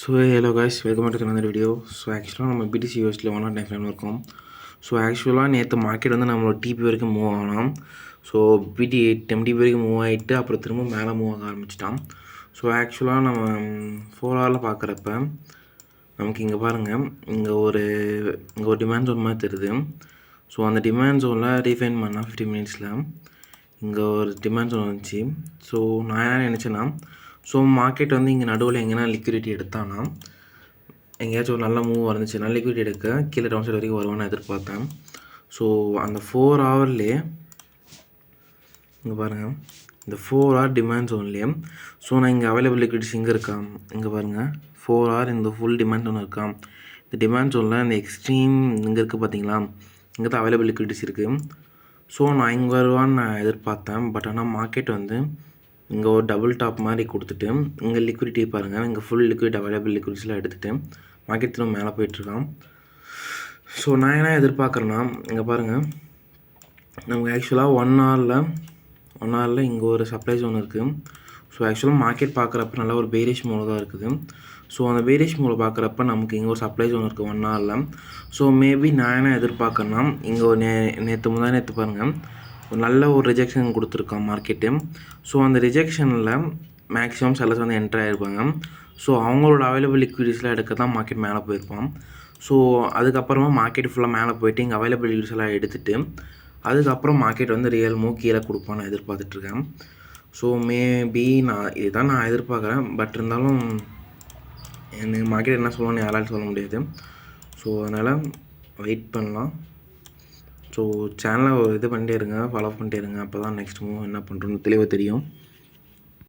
So hello guys, welcome back to another video. So ஆக்சுவலாக நம்ம BDC யூஎஸ்ல 109 இருக்கோம். ஸோ ஆக்சுவலாக நேற்று மார்க்கெட் வந்து நம்மளோட டிபி வரைக்கும் மூவ் ஆகலாம். ஸோ பிடி 10 வரைக்கும் மூவ் ஆகிட்டு அப்புறம் திரும்ப மேலே மூவ் ஆக ஆரம்பிச்சிட்டான். ஸோ ஆக்சுவலாக நம்ம 4 ஹவரில் பார்க்குறப்ப நமக்கு இங்கே பாருங்கள், இங்கே ஒரு டிமாண்ட் ஜோன் மாதிரி தெரியுது. ஸோ அந்த டிமாண்ட் ஜோனில் ரீஃபைன் பண்ணால் 15 மினிட்ஸில் இங்கே ஒரு டிமாண்ட் ஜோன் வந்துச்சு. ஸோ நான் என்ன நினச்சேன்னா, ஸோ மார்க்கெட் வந்து இங்கே நடுவில் எங்கேனா லிக்விடிட்டி எடுத்தானா எங்கேயாச்சும் ஒரு நல்ல மூவ் வந்துச்சு, நல்ல லிக்விடிட்டி எடுக்க கீழே டவுன் சைடு வரைக்கும் வருவான்னு எதிர்பார்த்தேன். ஸோ அந்த 4 ஹவர்லேயே இங்கே பாருங்கள், இந்த 4 ஹவர் டிமாண்ட் ஜோன்லேயே ஸோ நான் இங்கே அவைலபிள் லிக்விடிட்டிஸ் இங்கே இருக்கா, இங்கே பாருங்கள் 4 ஹவர் இந்த ஃபுல் டிமாண்ட் ஜோன் இருக்கா. இந்த டிமாண்ட் ஜோனில் இந்த எக்ஸ்ட்ரீம் இங்கே இருக்குது பார்த்தீங்களா, இங்கே தான் அவைலபிள் லிக்விடிட்டிஸ் இருக்குது. ஸோ நான் இங்கே வருவான்னு நான் எதிர்பார்த்தேன். பட் ஆனால் மார்க்கெட் வந்து இங்கே ஒரு டபுள் டாப் மாதிரி கொடுத்துட்டு இங்கே லிக்விடிட்டி பாருங்கள், இங்கே ஃபுல் லிக்விட் அவைலபிள் லிக்விடிட்டிஸ்லாம் எடுத்துகிட்டு மார்க்கெட் திரும்ப மேலே போயிட்டுருக்கான். ஸோ நான் என்ன எதிர்பார்க்குறேன்னா, இங்கே பாருங்கள், நமக்கு ஆக்சுவலாக ஒன் ஹவரில் இங்கே ஒரு சப்ளை ஜோன் இருக்குது. ஸோ ஆக்சுவலாக மார்க்கெட் பார்க்குறப்ப நல்லா ஒரு பேரிஷ் மூலம் தான் இருக்குது. ஸோ அந்த பேரிஷ் மூலம் பார்க்குறப்ப நமக்கு இங்கே ஒரு சப்ளை ஜோன் இருக்குது 1 ஹவரில். ஸோ மேபி நான் என்ன எதிர்பார்க்கறேன்னா, இங்கே ஒரு நேற்று பாருங்கள், ஒரு நல்ல ஒரு ரிஜெக்ஷன் கொடுத்துருக்கான் மார்க்கெட்டு. ஸோ அந்த ரிஜெக்ஷனில் மேக்ஸிமம் செல்லர்ஸ் வந்து என்ட்ரு ஆகிருப்பாங்க. ஸோ அவங்களோட அவைலபிள் லிக்விடிட்டிஸ்லாம் எடுக்க தான் மார்க்கெட் மேலே போயிருப்பான். ஸோ அதுக்கப்புறமா மார்க்கெட் ஃபுல்லாக மேலே போயிட்டு இங்கே அவைலபிள் லிக்விடிட்டிஸ் எல்லாம் எடுத்துகிட்டு அதுக்கப்புறம் மார்க்கெட் வந்து ரியல் மூவ் கீழே கொடுப்பான்னு எதிர்பார்த்துட்ருக்கேன். ஸோ மேபி இதுதான் நான் எதிர்பார்க்குறேன். பட் இருந்தாலும் எனக்கு மார்க்கெட் என்ன சொல்லணும்னு யாராலும் சொல்ல முடியாது. ஸோ அதனால் வெயிட் பண்ணலாம். ஸோ சேனலை இது பண்ணிட்டே இருங்க, ஃபாலோ பண்ணிட்டே இருங்க. அப்போ தான் நெக்ஸ்ட் மூவ் என்ன பண்ணுறோன்னு தெளிவாக தெரியும்.